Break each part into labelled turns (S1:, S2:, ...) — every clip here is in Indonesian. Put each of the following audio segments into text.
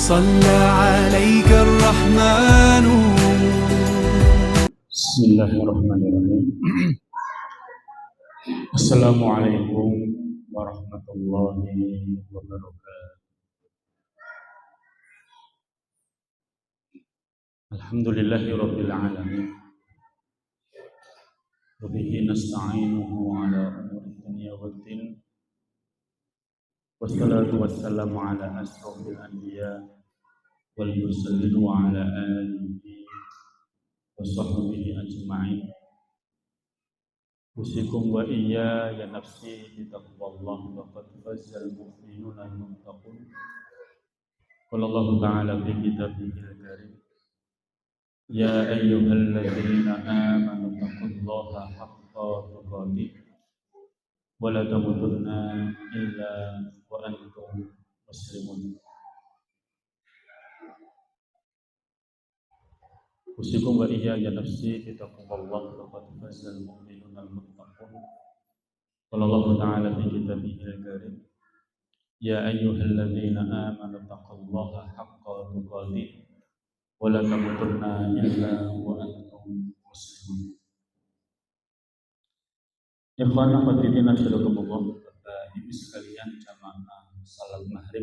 S1: صلى عليك الرحمن.
S2: بسم الله الرحمن الرحيم. السلام عليكم ورحمة الله وبركاته. الحمد لله رب العالمين وبه نستعينه على أمور الدنيا والدين والصلاة والسلام على أشرف الأنبياء والمرسلين وعلى آله وصحبه أجمعين. أوصيكم وإياي نفسي بتقوى الله فقد فاز المؤمنون المتقون. قال الله تعالى في كتابه الكريم: يا أيها الذين آمنوا اتقوا الله حق تقاته ولا تموتن إلا وأنتم مسلمون. أوصيكم وإياي نفسي بتقوى الله فقد فاز المؤمنون المتقون. قال الله تعالى في كتابه الكريم: يا أيها الذين آمنوا اتقوا الله حق تقاته ولا تموتن إلا وأنتم مسلمون. Ikhwan akhwatiddin rahimakumullah, Bapak Ibu sekalian jamaah salat maghrib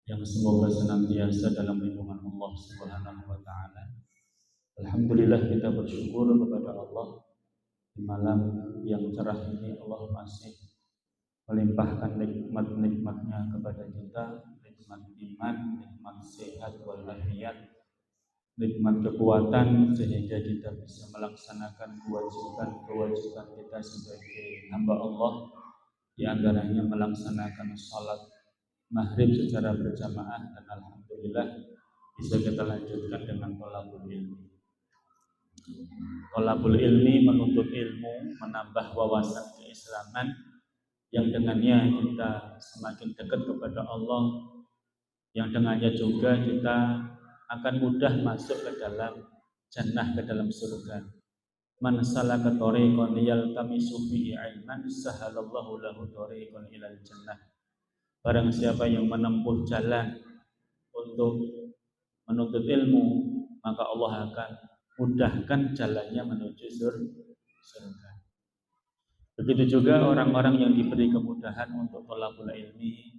S2: yang semoga senantiasa dalam lindungan Allah Subhanahu wa taala. Alhamdulillah, kita bersyukur kepada Allah di malam yang cerah ini. Allah masih melimpahkan nikmat-nikmatnya kepada kita, nikmat iman, nikmat sehat walafiat, nikmat kekuatan, sehingga kita bisa melaksanakan kewajiban kita sebagai hamba Allah, di antaranya melaksanakan salat maghrib secara berjamaah, dan alhamdulillah bisa kita lanjutkan dengan thalabul ilmi. Thalabul ilmi, menuntut ilmu, menambah wawasan keislaman yang dengannya kita semakin dekat kepada Allah, yang dengannya juga kita akan mudah masuk ke dalam jannah, ke dalam surga. Man salaka thariqan yaltamisu fihi ilman sahalallahu lahu thariqan ilal jannah. Barang siapa yang menempuh jalan untuk menuntut ilmu, maka Allah akan mudahkan jalannya menuju surga. Begitu juga orang-orang yang diberi kemudahan untuk thalabul ilmi,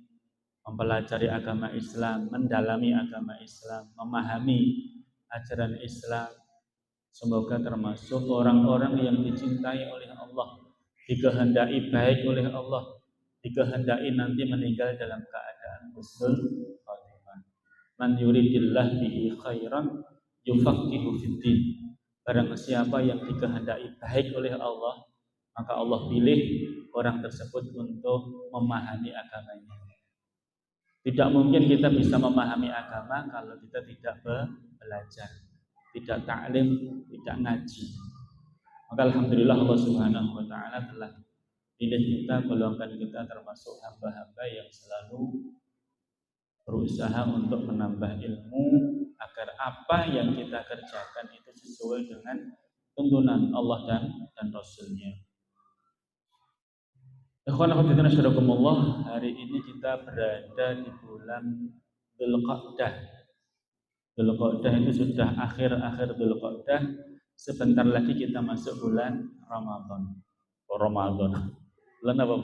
S2: mempelajari agama Islam, mendalami agama Islam, memahami ajaran Islam, semoga termasuk orang-orang yang dicintai oleh Allah, dikehendaki baik oleh Allah, dikehendaki nanti meninggal dalam keadaan husnul khatimah. Man yuridillah bihi khairan yufaqihu fiddin. Barang siapa yang dikehendaki baik oleh Allah, maka Allah pilih orang tersebut untuk memahami agamanya. Tidak mungkin kita bisa memahami agama kalau kita tidak belajar, tidak ta'lim, tidak ngaji. Maka alhamdulillah Allah Subhanahu wa taala telah pilih kita, golongkan kita termasuk hamba-hamba yang selalu berusaha untuk menambah ilmu agar apa yang kita kerjakan itu sesuai dengan tuntunan Allah dan Rasul-Nya. Ikhwan akhwatiddin rahimakumullah, hari ini kita berada di bulan Dzulqa'dah. Dzulqa'dah itu sudah akhir-akhir Dzulqa'dah. Sebentar lagi kita masuk bulan Ramadan. Ramadan. Bulan apa?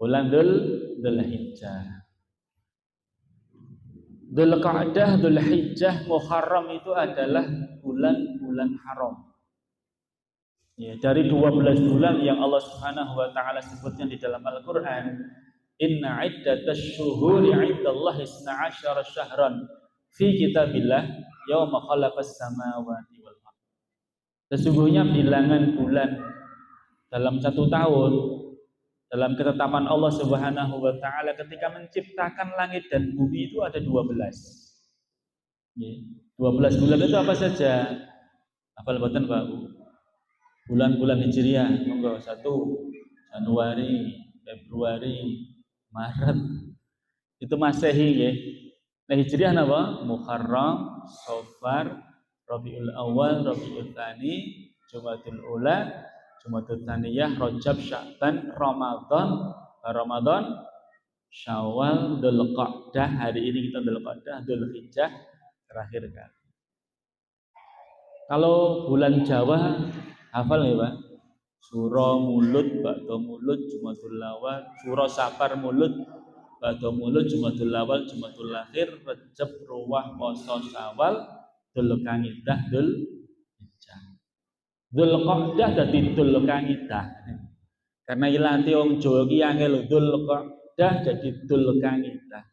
S2: Bulan Dzulhijjah. Dzulqa'dah, Dzulhijjah, Muharram itu adalah bulan-bulan haram. Ya, dari 12 bulan yang Allah Subhanahu wa taala sebutkan di dalam Al-Qur'an, inna iddatash syuhuri 'indallahi 12 syahran fi kitabillah yauma khalaqas samawati wal ardh. Sesungguhnya bilangan bulan dalam satu tahun dalam ketetapan Allah Subhanahu wa taala ketika menciptakan langit dan bumi itu ada 12. Ya, 12 bulan itu apa saja? Hafal boten Pak Bu? Bulan-bulan Hijriah, monggo. 1 Januari, Februari, Maret. Itu Masehi nggih. Nah, Hijriah napa? Muharram, Safar, Rabiul Awal, Rabiul Tsani, Jumadil Ula, Jumadil Tsaniyah, Rajab, Sya'ban, Ramadan, Syawal, Dzulqa'dah, hari ini kita Dzulqa'dah, Dzulhijjah terakhir kali. Kalau bulan Jawa hafal ya Pak? Suro Mulut, Ba'da Mulut, Jumadul Awal, Suro Safar Mulut, Ba'da Mulut, Jumadul Awal, Jumadul Akhir, Rejab, Ruwah, Poso, Syawal, Dzulqa'dah, Dzulhijjah. Dzulqa'dah dadi Dzulqa'dah. Karena ilate wong Jawa ki angel Dzulqa'dah dadi Dzulqa'dah.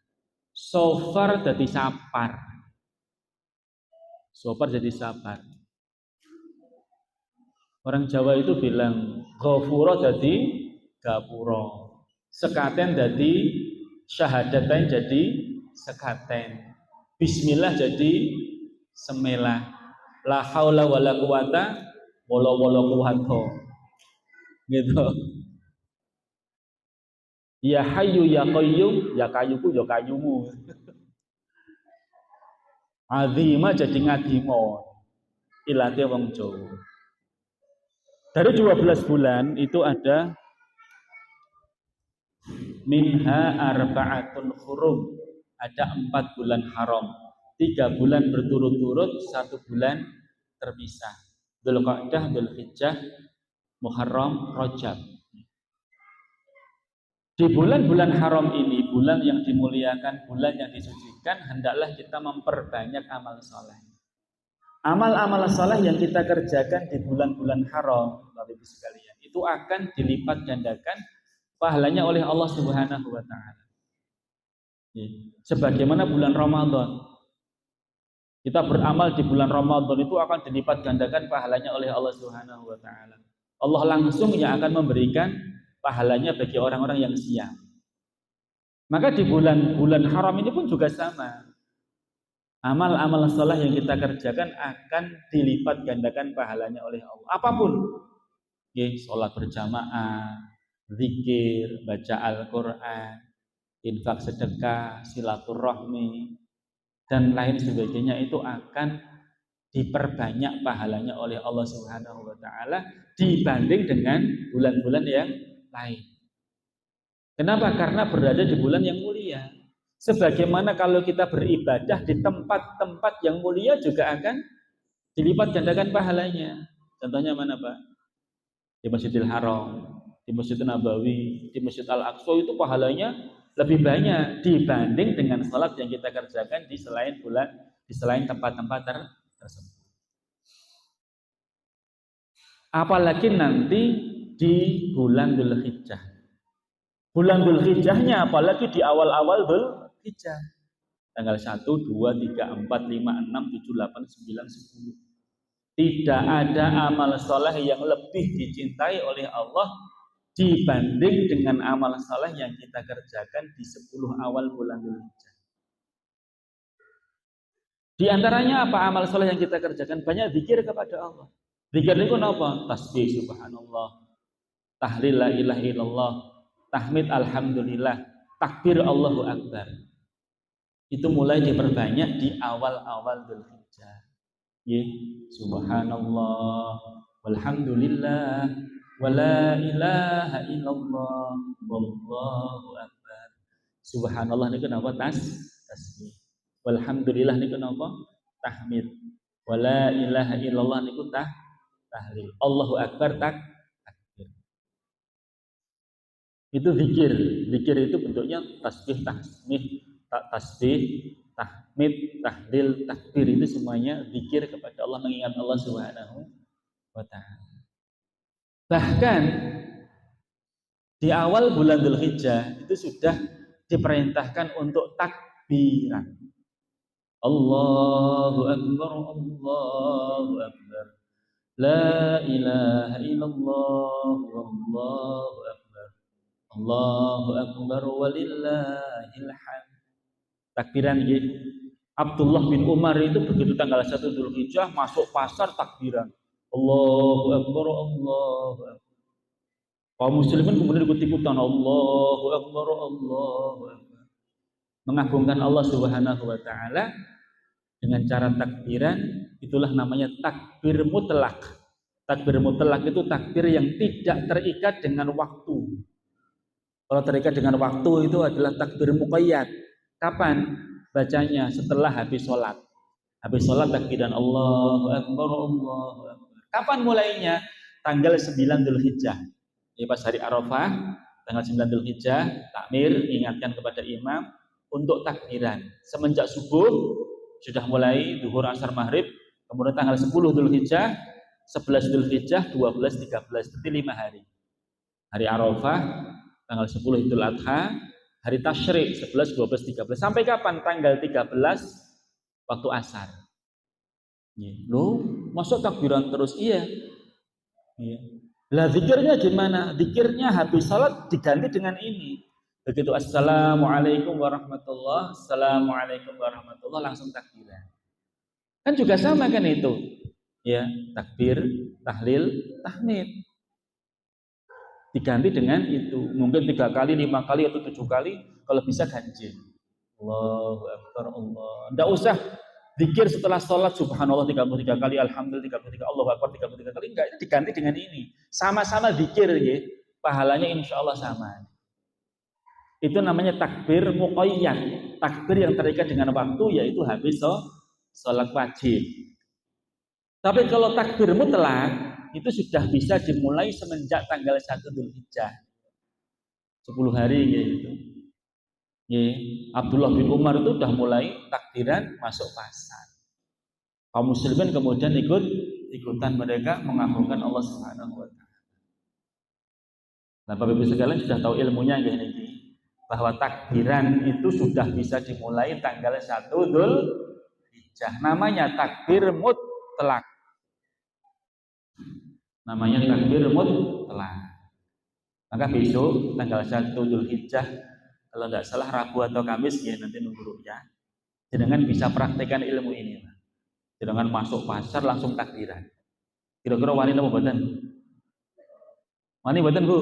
S2: Sofar dadi Sapar. Sofar jadi Sapar. Orang Jawa itu bilang Ghafura jadi Gapura. Sekaten jadi Syahadatain jadi Sekaten. Bismillah jadi Semelah. La haula wala quwata wala quwata. Gitu. Ya Hayyu ya Qayyum, ya kayuku ya kayumu. Azima jadi ngadimo. Ilate wong Jawa. Dari 12 bulan itu ada minha arba'atun hurum, ada 4 bulan haram, 3 bulan berturut-turut, 1 bulan terpisah. Dzulqa'dah, Dzulhijjah, Muharram, Rajab. Di bulan-bulan haram ini, bulan yang dimuliakan, bulan yang disucikan, hendaklah kita memperbanyak amal soleh. Amal-amal saleh yang kita kerjakan di bulan-bulan haram, Bapak Ibu sekalian, itu akan dilipat gandakan pahalanya oleh Allah Subhanahu wa taala. Sebagaimana bulan Ramadan. Kita beramal di bulan Ramadan itu akan dilipat gandakan pahalanya oleh Allah Subhanahu wa taala. Allah langsung yang akan memberikan pahalanya bagi orang-orang yang siap. Maka di bulan-bulan haram ini pun juga sama. Amal-amal saleh yang kita kerjakan akan dilipat gandakan pahalanya oleh Allah. Apapun, sholat berjamaah, zikir, baca Al-Quran, infak sedekah, silaturahmi, dan lain sebagainya itu akan diperbanyak pahalanya oleh Allah Subhanahu wa taala dibanding dengan bulan-bulan yang lain. Kenapa? Karena berada di bulan yang mulia. Sebagaimana kalau kita beribadah di tempat-tempat yang mulia juga akan dilipat gandakan pahalanya. Contohnya mana Pak? Di Masjidil Haram, di Masjid Nabawi, di Masjid Al-Aqsa itu pahalanya lebih banyak dibanding dengan salat yang kita kerjakan di selain tempat-tempat tersebut. Apalagi nanti di bulan Dzulhijjah. Bulan Dzulhijjahnya apalagi di awal-awal Dzulhijjah. Tanggal 1, 2, 3, 4, 5, 6, 7, 8, 9, 10. Tidak ada amal soleh yang lebih dicintai oleh Allah dibanding dengan amal soleh yang kita kerjakan di 10 awal bulan Dzulhijjah. Di antaranya apa amal soleh yang kita kerjakan? Banyak zikir kepada Allah. Zikir itu apa? Tasbih subhanallah, tahlil la ilaha illallah, tahmid alhamdulillah, takbir Allahu akbar. Itu mulai diperbanyak di awal-awal Dzulhijjah. Subhanallah, walhamdulillah, wala ilaha illallah, wallahu akbar. Subhanallah niku napa tasbih. Walhamdulillah niku napa tahmid. Wala ilaha illallah niku tahlil. Allahu akbar takbir. Itu zikir. Zikir itu bentuknya tasbih, tahmid, tahlil, takbir, itu semuanya zikir kepada Allah, mengingat Allah Subhanahu wa taala. Bahkan di awal bulan Dzulhijjah itu sudah diperintahkan untuk takbiran. Allahu akbar, Allahu akbar. La ilaha illallah, wallahu akbar. Allahu akbar walillahil hamd. Takbiran gitu. Abdullah bin Umar itu begitu tanggal 1 Dzulhijjah masuk pasar takbiran. Allahu akbar, Allahu akbar. Kaum muslimin kemudian ikut-ikutan Allahu akbar, Allahu akbar. Mengagungkan Allah Subhanahu wa taala dengan cara takbiran, itulah namanya takbir mutlak. Takbir mutlak itu takbir yang tidak terikat dengan waktu. Kalau terikat dengan waktu itu adalah takbir muqayyad. Kapan bacanya? Setelah habis sholat. Habis sholat takbiran Allahu Akbar, Allahu Akbar. Kapan mulainya? Tanggal 9 Dzulhijjah. Ya, pas hari Arafah, tanggal 9 Dzulhijjah, takmir, ingatkan kepada imam untuk takbiran. Semenjak subuh sudah mulai zuhur, asar, maghrib, kemudian tanggal 10 Dzulhijjah, 11 Dzulhijjah, 12, 13, berarti 5 hari. Hari Arafah, tanggal 10 Idul Adha, hari Tasyrik 11, 12, 13. Sampai kapan? Tanggal 13 waktu asar. Loh, masuk takbiran terus? Iya. Lah zikirnya gimana? Zikirnya habis salat diganti dengan ini. Begitu assalamualaikum warahmatullah, assalamualaikum warahmatullah, langsung takbiran. Kan juga sama kan itu. Ya, takbir, tahlil, tahmid. Diganti dengan itu. Mungkin 3 kali, 5 kali atau 7 kali, kalau bisa ganjil. Allahu Akbar, Allah. Enggak usah zikir setelah sholat subhanallah 33 kali, alhamdulillah 33, Allahu Akbar 33 kali. Enggak, itu diganti dengan ini. Sama-sama zikir ya. Pahalanya insya Allah sama. Itu namanya takbir muqayyad. Takbir yang terikat dengan waktu, yaitu habis sholat wajib. Tapi kalau takbir mutlak itu sudah bisa dimulai semenjak tanggal 1 Dzulhijjah. 10 hari gitu. Ya, Abdullah bin Umar itu sudah mulai takbiran masuk pasar. Kaum muslimin kemudian ikutan mereka mengagungkan Allah Subhanahu wa taala. Nah, Bapak Ibu sekalian sudah tahu ilmunya ya ini, bahwa takbiran itu sudah bisa dimulai tanggal 1 Dzulhijjah. Namanya takbir mutlak. Namanya takbir mutlak. Maka besok tanggal 1 Dzulhijjah, kalau tidak salah Rabu atau Kamis ya, nanti nunggu rukyah. Jangan bisa praktekkan ilmu ini. Jangan masuk pasar langsung takbiran. Kira-kira wani napa mboten? Wani mboten, Bu?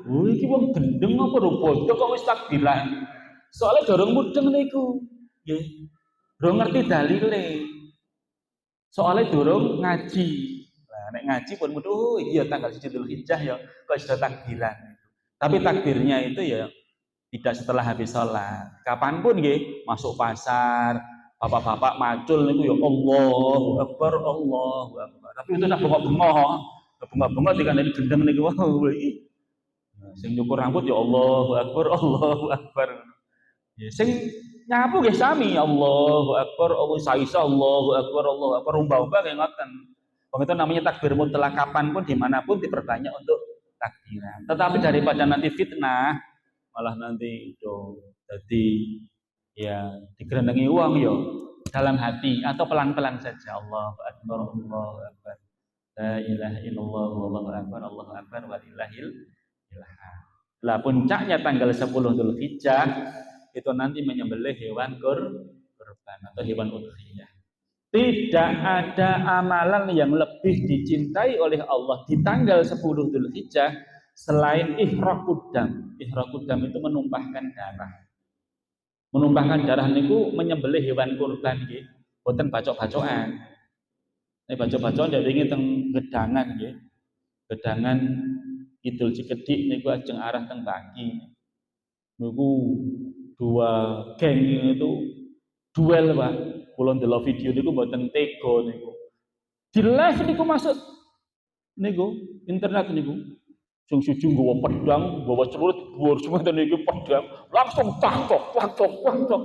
S2: Iki wong gendeng apa bodoh kok wis takbiran. Soalnya dorong mudeng niku. Nggih. Dorong ngerti dalile. Soalnya dorong ngaji. Nah, nek ngaji pun mudah, iya tanggal 1 Dzulhijjah ya kok sudah takbiran. Tapi takbirnya itu ya tidak setelah habis sholat. Kapanpun nggih, masuk pasar, bapak-bapak macul niku ya Allahu Akbar, Allahu Akbar. Tapi itu nak bengok-bengok dikandani gendeng niku wae iki. Sing nyukur rambut ya Allahu Akbar, Allahu Akbar. Ya sing nyapu nggih sami Allahu Akbar, Allahu saisa Allahu Akbar, Allahu Akbar, umbah-umbah nggih ngoten. Begitu namanya takbir mutlak, kapanpun dimanapun diperbanyak untuk takbiran. Tetapi daripada nanti fitnah, malah nanti itu jadi ya digerendengi uang yo dalam hati atau pelan-pelan saja. Allahu Akbar, Allahu Akbar, la ilaha illallah, Allahu Akbar, Allahu Akbar, walillahil ilham. Lah puncaknya tanggal 10 Dzulhijjah itu nanti menyembelih hewan kurban atau hewan udhiyah. Tidak ada amalan yang lebih dicintai oleh Allah di tanggal 10 Dzulhijjah selain ihraqud dam. Ihraqud dam itu menumpahkan darah. Menumpahkan darah niku menyembelih hewan kurban nggih, boten bacok-bacokan. Nek bacok-bacokan ndak wingi teng gedangan nggih. Gedangan Idul Cikedik niku ajeng arah teng Baki. Niku 2 geng itu duel, Pak. Kula ndelok video niku mboten tega niku. Di live niku masuk niku internet niku. Sing siji nggawa pedang, nggawa celurit, dhuwur semanten niku pedang, langsung takok.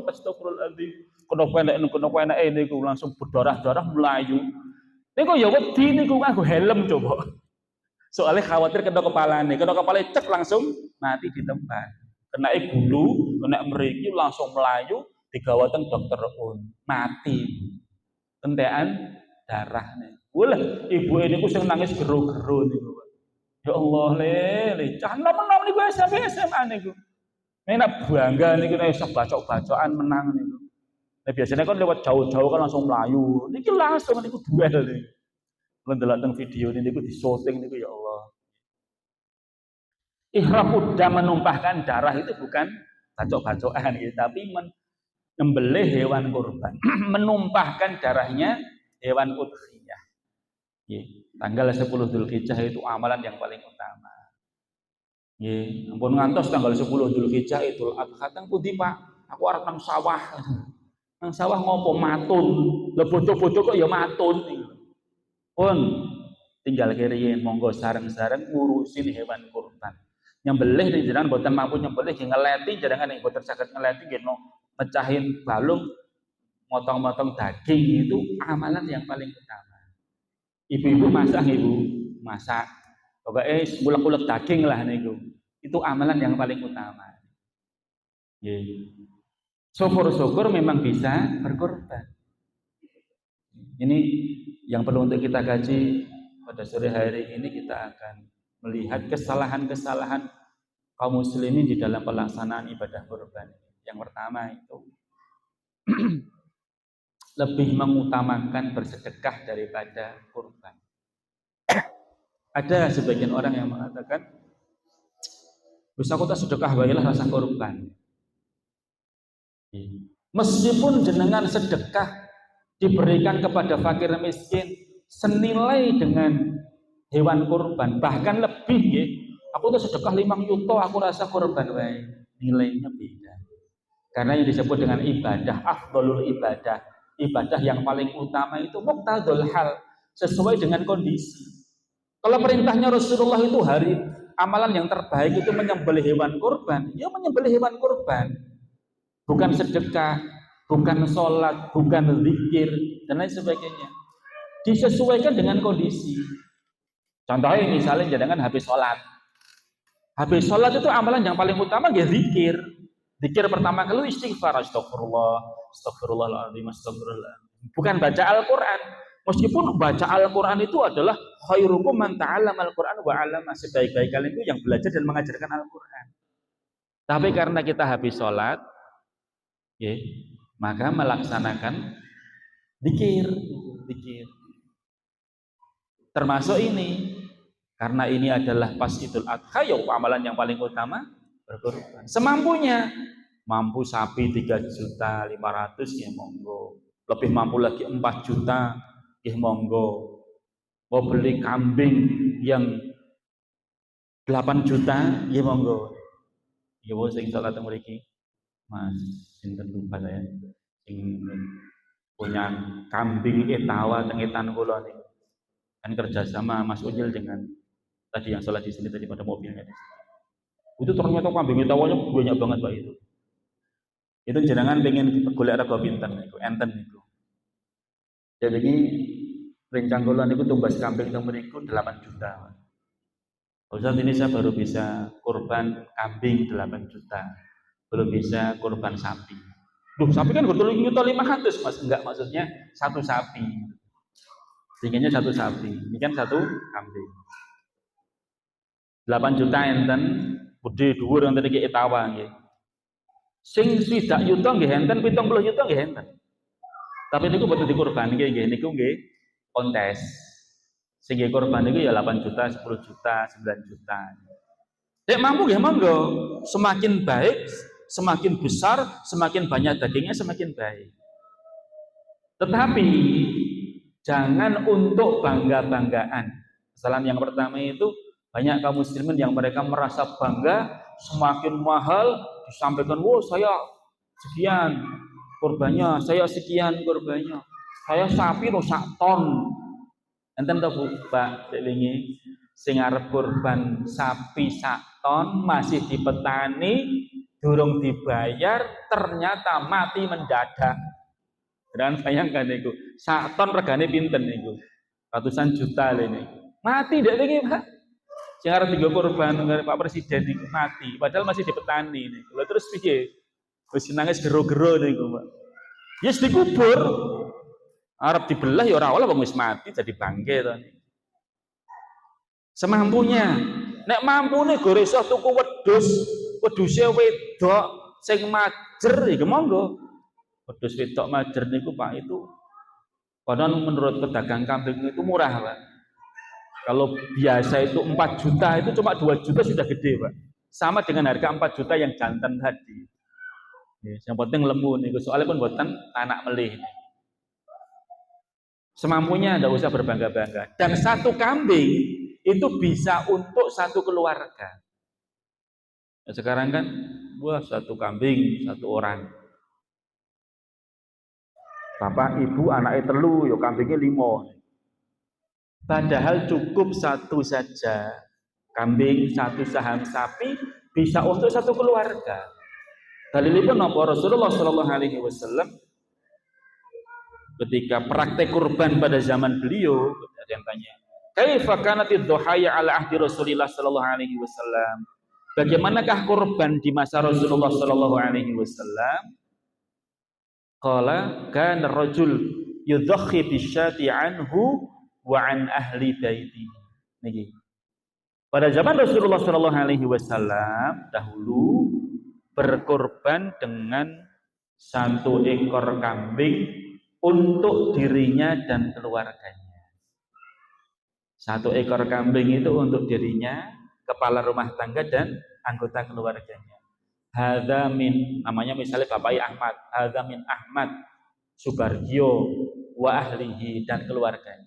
S2: Astagfirullahaladzim. Kena peneke niku langsung berdarah-darah melayu. Niku ya wedi niku nganggo helm coba. Soalnya khawatir kena kepalane cek langsung mati di tempat. Kena gulu, kena mriki langsung melayu. Digawa teng dokter mati. Entekan darahnya. Boleh ibu ini ku sing nangis gero-gero niku. Ya Allah le, cah nom-nom niku SMP SMA niku. Nek bangga niku nek iso bacok-bacokan menang niku. Nek biasanya kan lewat jauh-jauh kan langsung melayu. Niki langsung niku duel niku. Kalau ndelok teng video niku di-syuting niku ya Allah. Ihraqud dam menumpahkan darah itu bukan bacok-bacokan gitu, tapi menyembelih hewan kurban, menumpahkan darahnya hewan udhiyah. Tanggal 10 Dzulhijjah itu amalan yang paling utama. Nggih, ampun ngantos tanggal 10 Dzulhijjah Idul Adha teng pundi, Pak? Aku arep nang sawah. Nang sawah ngopo matun? Lah bodo-bodo kok ya matun. Pun tinggal kiriin monggo sareng-sareng ngurusin hewan kurban. Nyembelih ning jenengan boten mampu nyembelih nggih ngeleti jenengan ning boten saged ngeleti nggih mecahin balung, motong-motong daging itu amalan yang paling utama. Ibu-ibu masak Ibu, masak. Pokoknya ulek-ulek daging lah niku. Itu amalan yang paling utama. Nggih. Syukur-syukur memang bisa berkorban. Ini yang perlu untuk kita kaji pada sore hari ini. Kita akan melihat kesalahan-kesalahan kaum muslimin di dalam pelaksanaan ibadah kurban. Yang pertama itu lebih mengutamakan bersedekah daripada kurban. Ada sebagian orang yang mengatakan, bisa aku tak sedekah baiklah rasa kurban. Meskipun jenengan sedekah diberikan kepada fakir miskin senilai dengan hewan kurban, bahkan lebih ya. Aku tuh sedekah 5 juta, aku rasa kurban wae. Nilainya beda. Karena yang disebut dengan ibadah, afdhalul ibadah, ibadah yang paling utama itu muqtadul hal, sesuai dengan kondisi. Kalau perintahnya Rasulullah itu amalan yang terbaik itu menyembelih hewan kurban, ya menyembelih hewan kurban. Bukan sedekah, bukan sholat, bukan zikir, dan lain sebagainya. Disesuaikan dengan kondisi. Contohnya misalnya jangan habis sholat. Habis sholat itu amalan yang paling utama ya zikir. Zikir pertama kali istighfar, astagfirullah, astagfirullahaladzim, astagfirullah. Bukan baca Al-Quran. Meskipun baca Al-Quran itu adalah khairukum man ta'allama Al-Quran wa 'allama, sebaik-baik kalian itu yang belajar dan mengajarkan Al-Quran. Tapi karena kita habis sholat, ya, maka melaksanakan zikir. Termasuk ini, karena ini adalah pas Idul Adha, ya amalan yang paling utama berkorban. Semampunya, mampu sapi 3.500.000 ya monggo. Lebih mampu lagi 4 juta ya monggo. Mau beli kambing yang 8 juta ya monggo. Ya wong sing salat mriki. Mas, sinten lupa saya. Sing punya kambing etawa teng etan kula niku. Kan kerjasama Mas Unyil dengan tadi yang sholat di sini tadi pada mobilnya. Itu ternyata kambing etawanya banyak banget Pak itu. Itu jenengan pengen golek rego pinten niku, enten niku. Jadi rencang kula niku tumbas kambing teng mriku 8 juta. Ustaz ini saya baru bisa kurban kambing 8 juta. Belum bisa kurban sapi. Duh, sapi kan 3.500.000 Mas. Enggak, maksudnya satu sapi. Tingginya satu sapi. Ini kan satu kambing. 8 juta enten, gede dhuwur enten iki etawa nggih. Sing 1 juta nggih enten, 70 juta nggih enten. Tapi niku boten dikurban nggih, niku nggih kontes. Sing nggih kurban niku ya 8 juta, 10 juta, 9 juta. Nek mampu nggih monggo. Semakin baik, semakin besar, semakin banyak dagingnya semakin baik. Tetapi jangan untuk bangga-banggaan. Kesalahan yang pertama itu banyak kaum muslimin yang mereka merasa bangga, semakin mahal disampaikan, "Wow, saya sekian kurbannya, saya sekian kurbannya. Saya sapi sak ton." Enten to Bu, Pak, dek wingi sing arep kurban sapi sak ton masih dipetani, durung dibayar, ternyata mati mendadak. Dan bayangkan niku, sak ton regane pinten niku? Ratusan juta lho niku. Mati dek wingi, Pak. Sing arep dienggo kurban karo Pak Presiden niku mati, padahal masih dipetani niku. Lha terus piye? Wis nangis gero-gero niku, Pak. Yes dikubur. Arep dibelah ya ora oleh wong wis mati jadi bangke to. Semampunya. Nek mampune go iso tuku wedhuse wedok sing majer iki monggo. Wedhus wedok majer niku Pak itu konon menurut pedagang kambing itu murah, Pak. Kalau biasa itu 4 juta itu cuma 2 juta sudah gede, Pak. Sama dengan harga 4 juta yang jantan tadi. Yang penting lemu niku soalnya pun boten anak melih. Semampunya, tidak usah berbangga-bangga. Dan satu kambing itu bisa untuk satu keluarga. Sekarang kan, wah satu kambing, satu orang. Bapak, ibu, anaknya telu, yo kambingnya 5. Padahal cukup satu saja. Kambing, satu saham sapi, bisa untuk satu keluarga. Dalilipun napa Rasulullah Shallallahu Alaihi Wasallam ketika praktek kurban pada zaman beliau, ada yang tanya, kaifa kanatid dhuhaya ala ahdi Rasulillah Shallallahu Alaihi Wasallam? Bagaimanakah kurban di masa Rasulullah Shallallahu Alaihi Wasallam? Qala kana rajul yudhakhi bisyati anhu wa an ahli baiti. Niki. Pada zaman Rasulullah Shallallahu Alaihi Wasallam dahulu berkorban dengan satu ekor kambing untuk dirinya dan keluarganya. Satu ekor kambing itu untuk dirinya, kepala rumah tangga dan anggota keluarganya. Hadza min, namanya misalnya Bapak Ahmad, hadza min Ahmad Subargio wa ahlihi, dan keluarganya.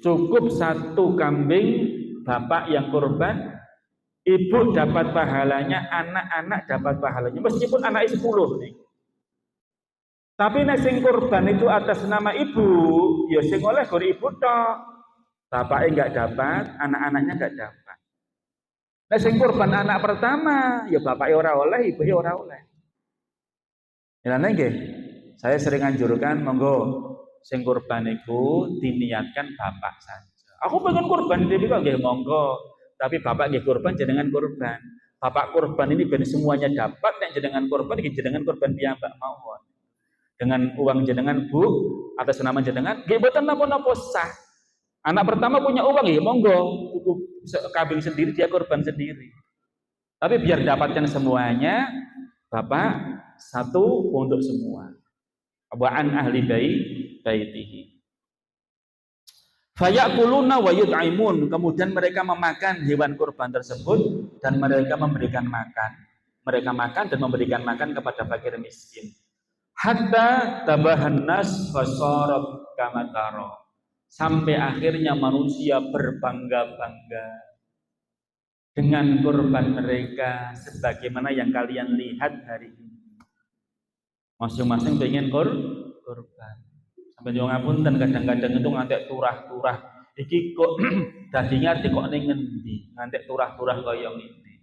S2: Cukup satu kambing bapak yang kurban, ibu dapat pahalanya, anak-anak dapat pahalanya, meskipun anak 10 nih. Tapi nek sing kurban itu atas nama ibu, ya sing oleh gur ibu tok. Bapaknya enggak dapat, anak-anaknya enggak dapat. Nek sing kurban anak pertama, ya bapaknya ora oleh, ibunya ora oleh. Ya nggih. Saya sering anjurkan monggo sing kurban iku diniatkan bapak saja. Aku pengen kurban dhewe kok nggih monggo, tapi bapak nggih kurban jenengan kurban. Bapak kurban ini ben semuanya dapat, nek jenengan kurban iki jenengan kurban piyambak mawon. Dengan uang jenengan Bu, atas nama jenengan nggih mboten napa-napa sah. Anak pertama punya uang ya monggo, tuku kambing sendiri, dia kurban sendiri. Tapi biar dapatkan semuanya, bapak satu untuk semua. Wa'an ahli baitihi. Fayakuluna wa yut'imun, kemudian mereka memakan hewan kurban tersebut dan mereka memberikan makan. Mereka makan dan memberikan makan kepada fakir miskin. Hatta tabahan nas fasarat kama tara. Sampai akhirnya manusia berbangga-bangga dengan kurban mereka sebagaimana yang kalian lihat hari ini. Masing-masing pengen kurban. Sampai nyuwun ngapunten kadang-kadang itu ngantek turah-turah. Iki kok dagingnya kok ning ngendi? Ngantek turah-turah kaya ngene.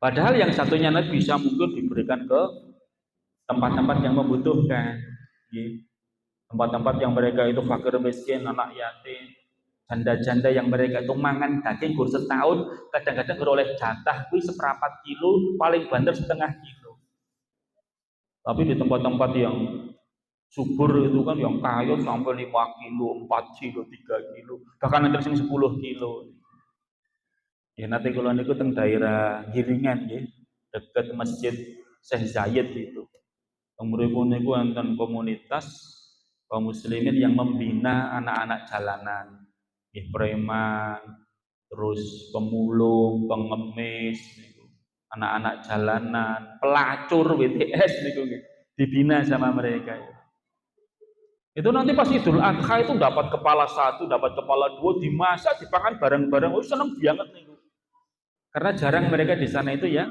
S2: Padahal yang satunya nanti bisa mungkin diberikan ke tempat-tempat yang membutuhkan. Tempat-tempat yang mereka itu fakir miskin, anak yatim, janda-janda yang mereka itu mangan daging gur setahun, kadang-kadang beroleh jatah kuwi 1/4 kilo, paling banter 1/2 kilo. Tapi di tempat-tempat yang subur itu kan yang kaya sampai 5 kilo, 4 kilo, 3 kilo, bahkan nanti sing 10 kilo. Ya nanti kalau niku teng daerah Giringan nggih, dekat Masjid Syekh Zayed itu. Mriku niku wonten komunitas kaum muslimin yang membina anak-anak jalanan, preman, terus pemulung, pengemis, anak-anak jalanan, pelacur WTS niku dibina sama mereka. Itu nanti pas Idul Adha itu dapat kepala 1, dapat kepala 2, dimasak, dipakan bareng-bareng, seneng banget niku. Karena jarang mereka di sana itu ya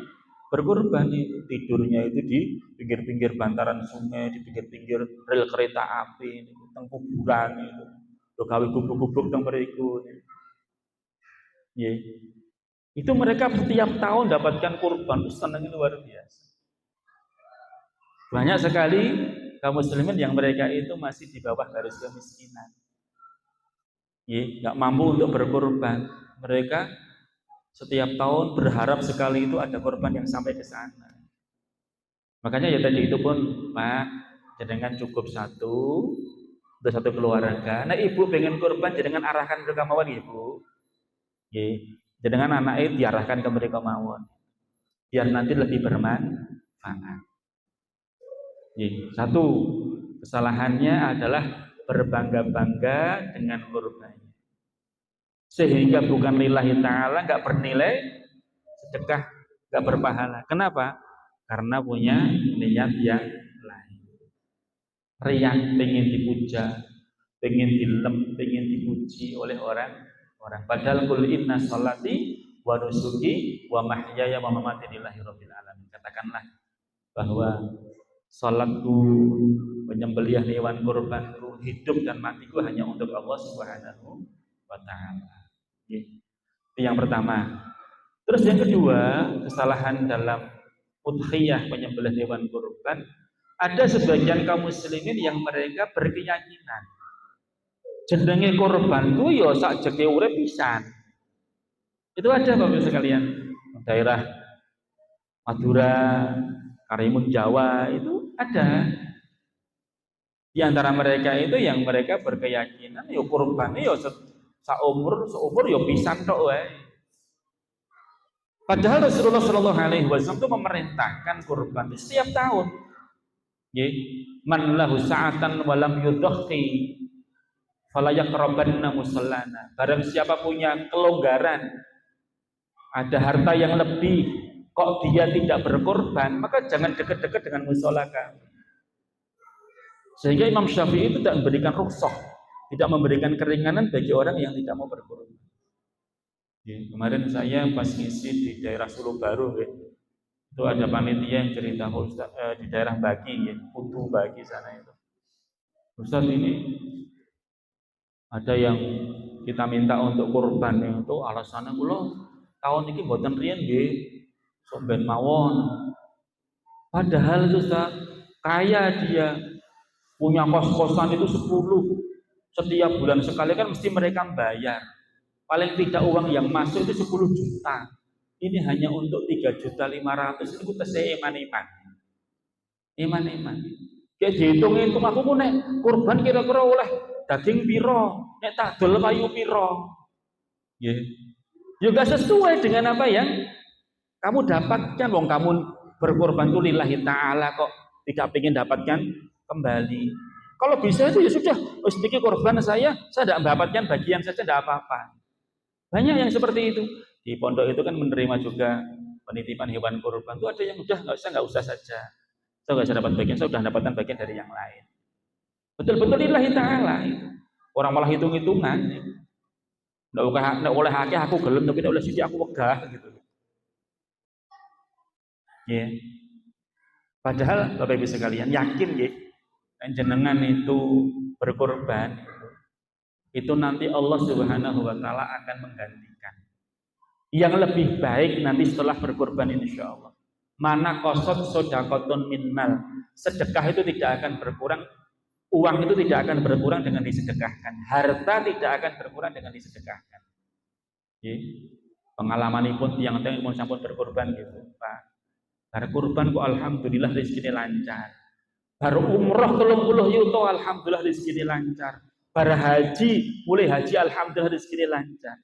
S2: berkurban, itu tidurnya itu di pinggir-pinggir bantaran sungai, di pinggir-pinggir rel kereta api, teng kuburan itu. Do gawe gubuk-gubuk teng mriku. Nggih. Itu mereka setiap tahun dapatkan kurban, seneng luar biasa. Banyak sekali kaum muslimin yang mereka itu masih di bawah garis kemiskinan. Nggih, enggak mampu untuk berkurban. Mereka setiap tahun berharap sekali itu ada korban yang sampai ke sana. Makanya ya tadi itu pun Pak, jenengan cukup satu, udah satu keluarga. Nah ibu pengen korban, jenengan arahkan ke mawon ibu. Jenengan anaknya diarahkan ke mereka mawon, biar nanti lebih bermanfaat. Satu kesalahannya adalah berbangga-bangga dengan korbannya. Sehingga bukan lillahi ta'ala, gak bernilai sedekah, gak berpahala. Kenapa? Karena punya niat yang lain. Riak, pengen dipuja, pengen dipuji oleh orang orang. Padahal qul inna sholati wa nusuki wa mahyaya wa mamati lillahi rabbil alamin. Katakanlah bahwa salatku, penyembelihan hewan kurbanku, hidup dan matiku hanya untuk Allah Subhanahu wa taala. Itu yang pertama. Terus yang kedua, kesalahan dalam udhiyah, penyembelihan hewan kurban, ada sebagian kaum muslimin yang mereka berkeyakinan jenenge kurban ku ya sak jeke urip pisan. Itu ada Bapak sekalian, daerah Madura, Karimun Jawa itu ada. Di antara mereka itu yang mereka berkeyakinan ya kurban ya seumur ya pisan tok wae. Padahal Rasulullah Shallallahu Alaihi Wasallam itu memerintahkan kurban setiap tahun. Man lahu sa'atan walam yudhhi fala yaqrabanna musallana. Barang siapa punya kelonggaran, ada harta yang lebih, kok dia tidak berkorban, maka jangan dekat-dekat dengan musola kami. Sehingga Imam Syafi'i itu tidak memberikan rukhsah, tidak memberikan keringanan bagi orang yang tidak mau berkorban. Kemarin saya pas ngisi di daerah Solo Baru, itu ada panitia yang cerita di daerah Bagi, Putu Bagi sana itu. Ustaz, ini ada yang kita minta untuk kurban itu alasannya kula tahun ini mboten riyen nggih sok ben mawon. Padahal Ustaz, kaya dia punya kos-kosan itu 10, setiap bulan sekali kan mesti mereka bayar. Paling tidak uang yang masuk itu 10 juta. Ini hanya untuk 3.500.000. Ini kita iman-iman. Iman-iman. Kayak dihitung-hitung aku ku nek kurban kira-kira oleh daging piro, nek tadol kayu piro. Nggih. Juga sesuai dengan apa yang kamu dapatkan. Wong kamu berkorban itu lillahi ta'ala kok tidak ingin dapatkan kembali. Kalau bisa itu ya sudah, sedikit korban saya tidak mendapatkan bagian saja, tidak apa-apa. Banyak yang seperti itu. Di pondok itu kan menerima juga penitipan hewan kurban. Itu ada yang udah nggak usah saja. Saya nggak usah dapat bagian, saya sudah dapatkan bagian dari yang lain. Betul-betul lillahi ta'ala itu. Orang malah hitung-hitungan. Nggak oleh akeh aku gelem, tapi oleh sisi aku wegah gitu. Ya. Padahal Bapak Ibu sekalian yakin ya, jenengan itu berkorban itu nanti Allah Subhanahu wa taala akan menggantikan yang lebih baik nanti setelah berkorban insya Allah. Mana qasad shadaqatun min mal, sedekah itu tidak akan berkurang, uang itu tidak akan berkurang dengan disedekahkan, harta tidak akan berkurang dengan disedekahkan. Pengalaman pun yang mau sampun berkorban gitu Pak, berkorban kok alhamdulillah rezekinya lancar, baru umroh 30 yuto alhamdulillah rezekinya lancar, para haji mulai haji alhamdulillah rezekinya lancar.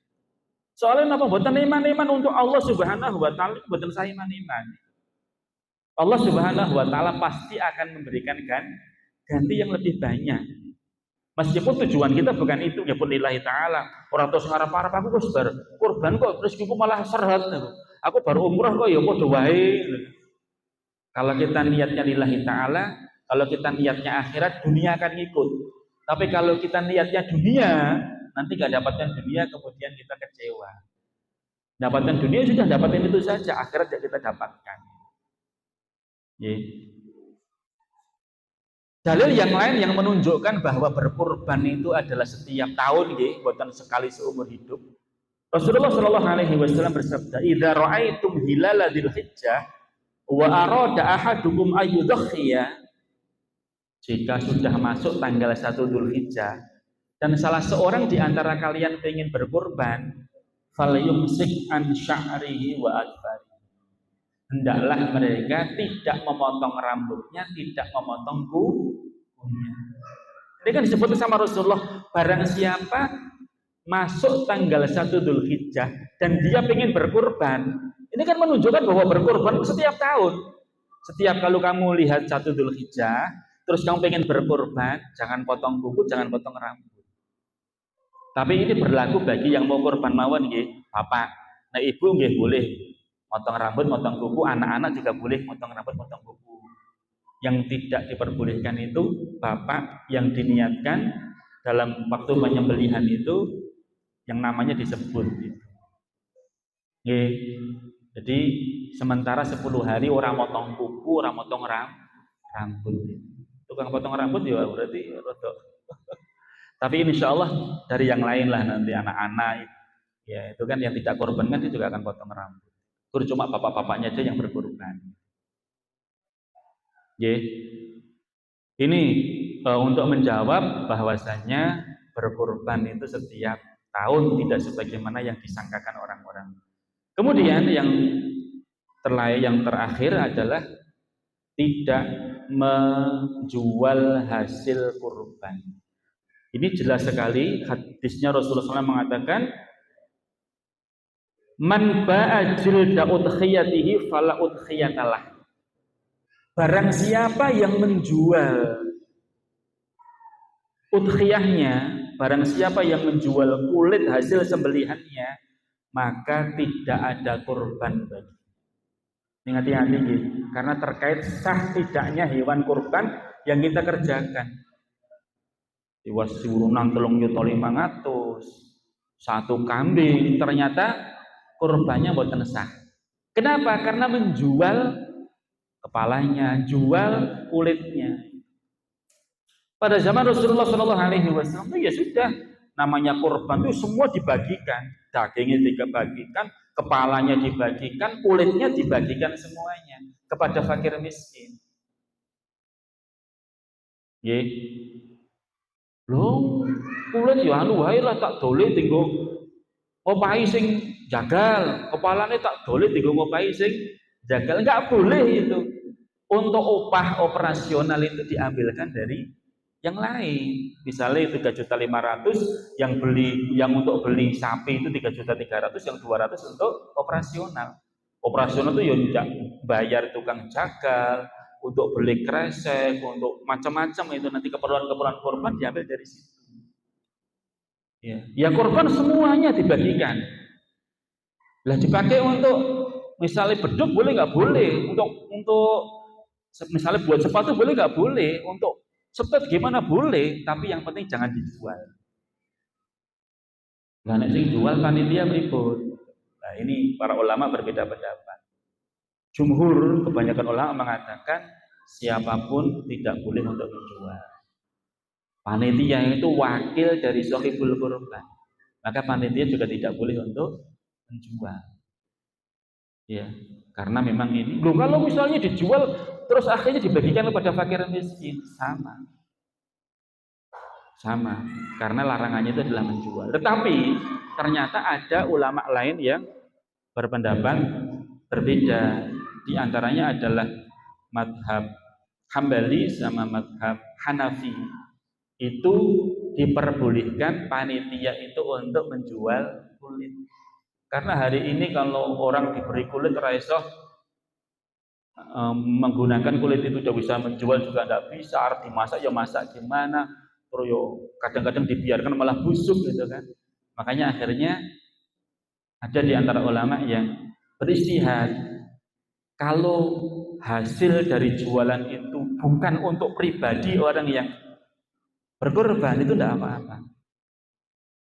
S2: Soalnya apa? Buatan iman-iman untuk Allah Subhanahu wa taala, buatan saya iman-iman. Allah Subhanahu wa taala pasti akan memberikan ganti yang lebih banyak. Meskipun tujuan kita bukan itu, ya pun lillahi taala. Orang terus ngarep-arep aku wis bar kurban kok rezekiku malah seret. Aku baru umrah kok ya padha wae. Kalau kita niatnya lillahi taala, kalau kita niatnya akhirat, dunia akan ngikut. Tapi kalau kita niatnya dunia, nanti gak dapatkan dunia, kemudian kita kecewa. Dapatkan dunia sudah dapatkan itu saja, akhirat yang kita dapatkan. Dalil yang lain yang menunjukkan bahwa berkurban itu adalah setiap tahun, bukan sekali seumur hidup. Rasulullah Shallallahu Alaihi Wasallam bersabda, "Idza ra'aitum hilala dzulhijjah wa arada ahadukum ayyudhiya." Jika sudah masuk tanggal 1 Dzulhijjah dan salah seorang di antara kalian ingin berkurban, falyumsik an sya'rihi wa adfari. Hendaklah mereka tidak memotong rambutnya, tidak memotong kukunya. Ini kan disebut sama Rasulullah, barang siapa masuk tanggal 1 Dzulhijjah dan dia ingin berkurban, ini kan menunjukkan bahwa berkurban setiap tahun. Setiap kalau kamu lihat 1 Dzulhijjah, terus kamu pengen berkorban, jangan potong kuku, jangan potong rambut. Tapi ini berlaku bagi yang mau korban mawon nggih, Bapak. Nah, Ibu nggih boleh potong rambut, potong kuku, anak-anak juga boleh potong rambut, potong kuku. Yang tidak diperbolehkan itu Bapak yang diniatkan dalam waktu penyembelihan itu yang namanya disebut gitu. Nggih. Jadi sementara 10 hari orang motong kuku, orang motong rambut. Tukang potong rambut ya berarti rodok. Tapi insya Allah dari yang lain lah nanti anak-anak ya itu kan yang tidak korban kan dia juga akan potong rambut. Itu cuma bapak-bapaknya aja yang berkorban. Nggih. Ini untuk menjawab bahwasanya berkorban itu setiap tahun tidak sebagaimana yang disangkakan orang-orang. Kemudian yang terakhir adalah tidak menjual hasil kurban. Ini jelas sekali hadisnya Rasulullah SAW mengatakan man ba'a jilda udkhiyatihi fala udkhiyatalah. Barang siapa yang menjual udkhiyahnya, barang siapa yang menjual kulit hasil sembelihannya, maka tidak ada kurban bagi. Hati-hati gitu, karena terkait sah tidaknya hewan kurban yang kita kerjakan. Diwasi urunan 3.500, satu kambing, ternyata kurbannya mboten sah. Kenapa? Karena menjual kepalanya, jual kulitnya. Pada zaman Rasulullah SAW ya sudah, namanya kurban itu semua dibagikan, dagingnya dibagikan, kepalanya dibagikan, kulitnya dibagikan semuanya kepada fakir miskin. Nggih. Lho, kulit ya anu wae lah tak dole tinggo ngopahi sing jagal, kepalane tak dole tinggo ngopahi sing jagal. Enggak boleh itu. Untuk upah operasional itu diambilkan dari yang lain. Misalnya 3.500.000 yang untuk beli sapi itu 3.300.000, yang 200 untuk operasional. Operasional itu ya bayar tukang jagal, untuk beli kresek, untuk macam-macam itu nanti keperluan-keperluan korban diambil dari situ. Ya korban semuanya dibagikan. Lah dipakai untuk misalnya beduk boleh nggak boleh, untuk misalnya buat sepatu boleh nggak boleh, untuk sepatu gimana boleh, tapi yang penting jangan dijual. Nah, nek sing jual panitia berikut. Nah, ini para ulama berbeda pendapat. Jumhur, kebanyakan ulama mengatakan siapapun tidak boleh untuk menjual. Panitia itu wakil dari shahibul kurban. Maka panitia juga tidak boleh untuk menjual. Ya, karena memang ini. Loh, kalau misalnya dijual terus akhirnya dibagikan kepada fakir miskin, sama, karena larangannya itu adalah menjual. Tetapi ternyata ada ulama lain yang berpendapat berbeda. Di antaranya adalah madhab Hambali sama madhab Hanafi. Itu diperbolehkan panitia itu untuk menjual kulit. Karena hari ini kalau orang diberi kulit raisoh menggunakan kulit itu sudah bisa menjual juga tidak bisa, arti dimasak ya masak gimana, terus kadang-kadang dibiarkan malah busuk gitu kan. Makanya akhirnya ada di antara ulama yang beristihad, kalau hasil dari jualan itu bukan untuk pribadi orang yang berkorban itu tidak apa-apa,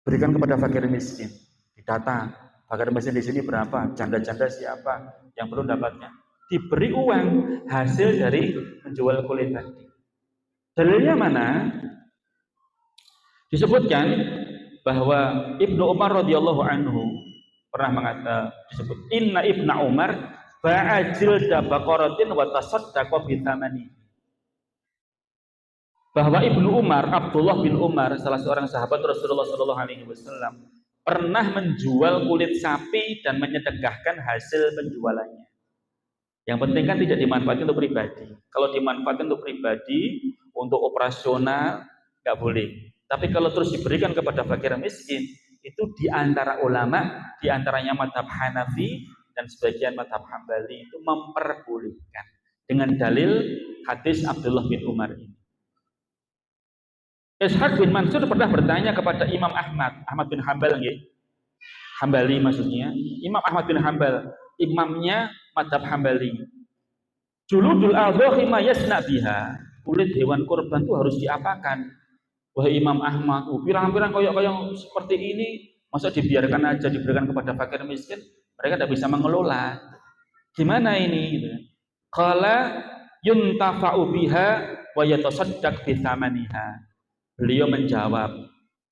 S2: berikan kepada fakir miskin, didata fakir miskin di sini berapa, janda-janda siapa yang perlu dapatnya, diberi uang hasil dari menjual kulit tadi. Dalilnya mana? Disebutkan bahwa Ibnu Umar radhiyallahu anhu pernah mengatakan, disebut inna Ibnu Umar ba'ajil dabaqaratin wa tasaddaqa bi thamani. Bahwa Ibnu Umar, Abdullah bin Umar, salah seorang sahabat Rasulullah sallallahu alaihi wasallam, pernah menjual kulit sapi dan menyedekahkan hasil penjualannya. Yang penting kan tidak dimanfaatkan untuk pribadi. Kalau dimanfaatkan untuk pribadi, untuk operasional, nggak boleh. Tapi kalau terus diberikan kepada fakir miskin, itu di antara ulama, di antaranya madhab Hanafi dan sebagian madhab Hambali itu memperbolehkan dengan dalil hadis Abdullah bin Umar ini. Ishaq bin Mansur pernah bertanya kepada Imam Ahmad bin Hambal, Hambali maksudnya, Imam Ahmad bin Hambal, imamnya madhab Hambali. Juludul adhahi ma yasna biha. Kulit hewan kurban itu harus diapakan? Wahai Imam Ahmad, pirang-pirang koyok-koyok seperti ini Masa dibiarkan aja diberikan kepada fakir miskin, mereka tidak bisa mengelola. Gimana ini? Gitu. Qala yuntafa'u biha wa yatasaddaq bi thamaniha. Beliau menjawab,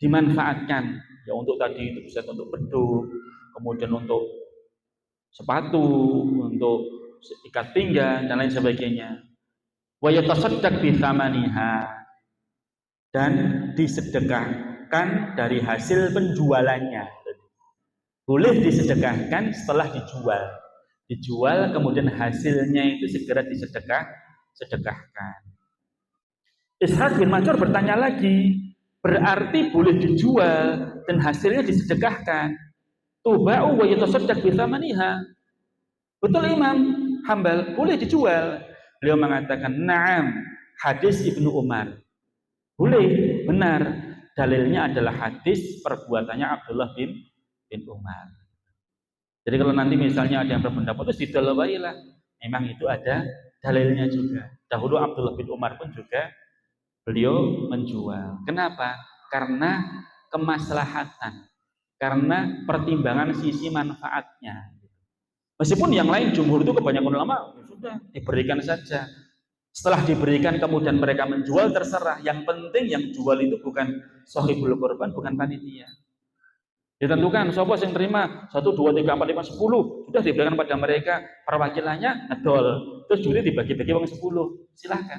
S2: dimanfaatkan ya untuk tadi itu bisa untuk beduk, kemudian untuk sepatu, untuk ikat pinggang dan lain sebagainya. Wa yatasaddaq bi thamaniha, dan disedekahkan dari hasil penjualannya. Boleh disedekahkan setelah dijual kemudian hasilnya itu segera sedekahkan. Ishaq bin Mansur bertanya lagi, berarti boleh dijual dan hasilnya disedekahkan. Tuba'u wa yatasaddaq bi thamaniha. Betul Imam Hambal, boleh dijual. Beliau mengatakan, "Na'am." Hadis Ibnu Umar. Boleh, benar. Dalilnya adalah hadis perbuatannya Abdullah bin Umar. Jadi kalau nanti misalnya ada yang berpendapat itu didalawailah, memang itu ada dalilnya juga. Dahulu Abdullah bin Umar pun juga beliau menjual. Kenapa? Karena kemaslahatan, karena pertimbangan sisi manfaatnya. Meskipun yang lain jumhur itu kebanyakan ulama sudah diberikan saja. Setelah diberikan kemudian mereka menjual terserah. Yang penting yang jual itu bukan shahibul korban, bukan panitia. Ditentukan siapa yang terima 1, 2, 3, 4, 5, 10 sudah diberikan pada mereka, perwakilannya ngedol, terus duitnya dibagi-bagi uang 10, silahkan.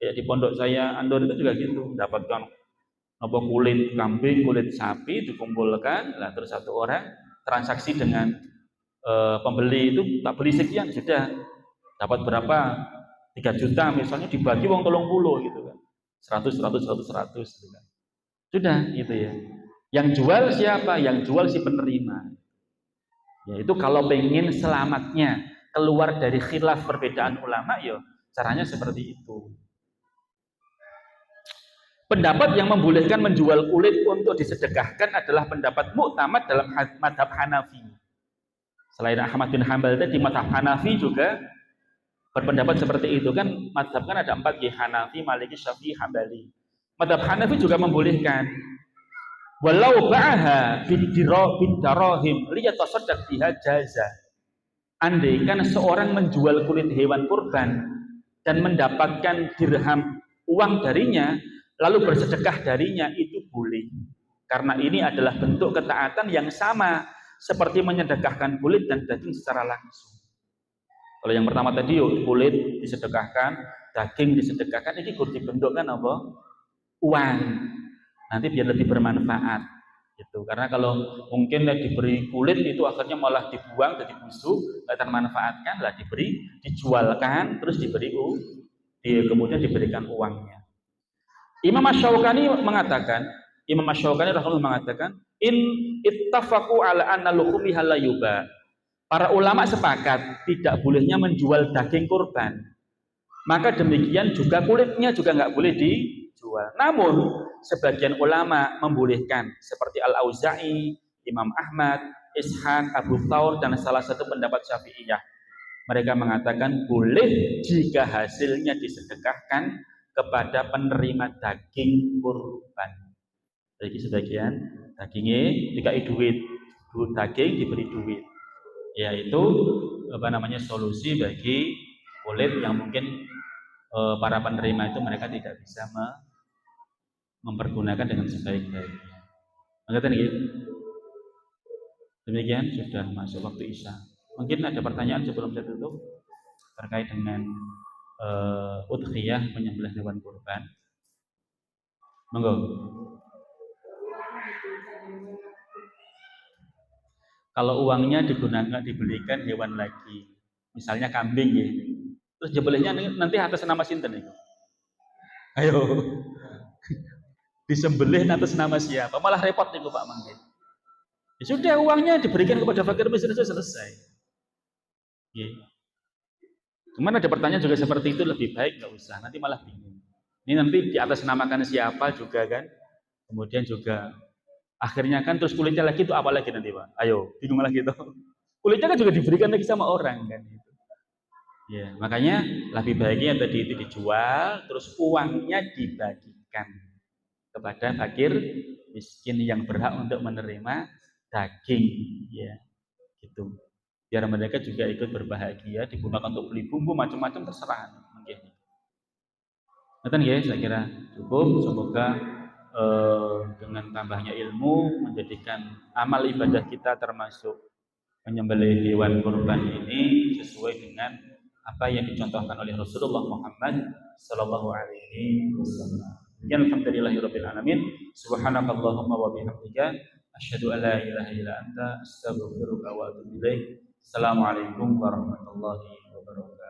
S2: Ya di pondok saya Andor itu juga gitu, dapatkan kulit kambing, kulit sapi dikumpulkan, lah terus satu orang transaksi dengan pembeli itu tak beli sekian, sudah dapat berapa, 3 juta misalnya, dibagi uang 30 gitu kan, 100 gitu kan, sudah gitu ya. Yang jual siapa? Yang jual si penerima. Yaitu kalau pengen selamatnya keluar dari khilaf perbedaan ulama, ya caranya seperti itu. Pendapat yang membolehkan menjual kulit untuk disedekahkan adalah pendapat muktamad dalam madhab Hanafi. Selain Ahmad bin Hambal tadi, madhab Hanafi juga berpendapat seperti itu kan. Madhab kan ada 4 ya, Hanafi, Maliki, Syafi'i, Hambali. Madhab Hanafi juga membolehkan. Walau ba'aha bidarahim liyatasaddaq biha jaza. Andaikan seorang menjual kulit hewan kurban dan mendapatkan dirham uang darinya, lalu bersedekah darinya, itu boleh. Karena ini adalah bentuk ketaatan yang sama seperti menyedekahkan kulit dan daging secara langsung. Kalau yang pertama tadi kulit disedekahkan, daging disedekahkan, ini kudu dibentukkan apa? Uang. Nanti biar lebih bermanfaat gitu. Karena kalau mungkin diberi kulit itu akhirnya malah dibuang jadi busuk, tidak termanfaatkan, lah dijualkan, terus kemudian diberikan uangnya. Imam Asy-Syaukani rahimahullah mengatakan, in ittafaqu ala anna luhumiha la yuba. Para ulama sepakat tidak bolehnya menjual daging kurban. Maka demikian juga kulitnya juga nggak boleh dijual. Namun sebagian ulama membolehkan, seperti Al-Auza'i, Imam Ahmad, Ishaq, Abu Thawr, dan salah satu pendapat Syafi'iyah. Mereka mengatakan boleh jika hasilnya disedekahkan kepada penerima daging kurban. Jadi sebagian dagingnya dikai duit, daging diberi duit. Yaitu solusi bagi kulit yang mungkin para penerima itu mereka tidak bisa mempergunakan dengan sebaik-baiknya. Maka demikian sudah masuk waktu Isya. Mungkin ada pertanyaan sebelum saya tutup terkait dengan udhiyah, menyembelih hewan kurban. Monggo. Kalau uangnya digunakan dibelikan hewan lagi, misalnya kambing ya, terus jebelihnya nanti atas nama sinten itu? Ayo. Disembelih atas nama siapa? Malah repot nih Pak Mangge. Ya sudah, uangnya diberikan kepada fakir miskin, selesai. Ya. Cuman ada pertanyaan juga seperti itu, lebih baik nggak usah, nanti malah bingung. Ini nanti di atas namakan siapa juga kan? Kemudian juga akhirnya kan terus kulitnya lagi itu apa lagi nanti Pak? Ayo, bingung lagi tuh. Kulitnya kan juga diberikan lagi sama orang kan gitu. Ya, makanya lebih baiknya tadi itu dijual, terus uangnya dibagikan kepada fakir miskin yang berhak untuk menerima daging, ya, gitu. Biar mereka juga ikut berbahagia, digunakan untuk beli bumbu macam-macam terserah mungkin. Betul ya, saya kira cukup. Semoga dengan tambahnya ilmu menjadikan amal ibadah kita termasuk menyembelih hewan kurban ini sesuai dengan apa yang dicontohkan oleh Rasulullah Muhammad sallallahu alaihi wasallam. Ya alhamdulillahirabbil alamin. Subhanakallahumma wa bihamdika asyhadu an la ilaha illa anta astaghfiruka wa atubu ilaik. Assalamualaikum warahmatullahi wabarakatuh.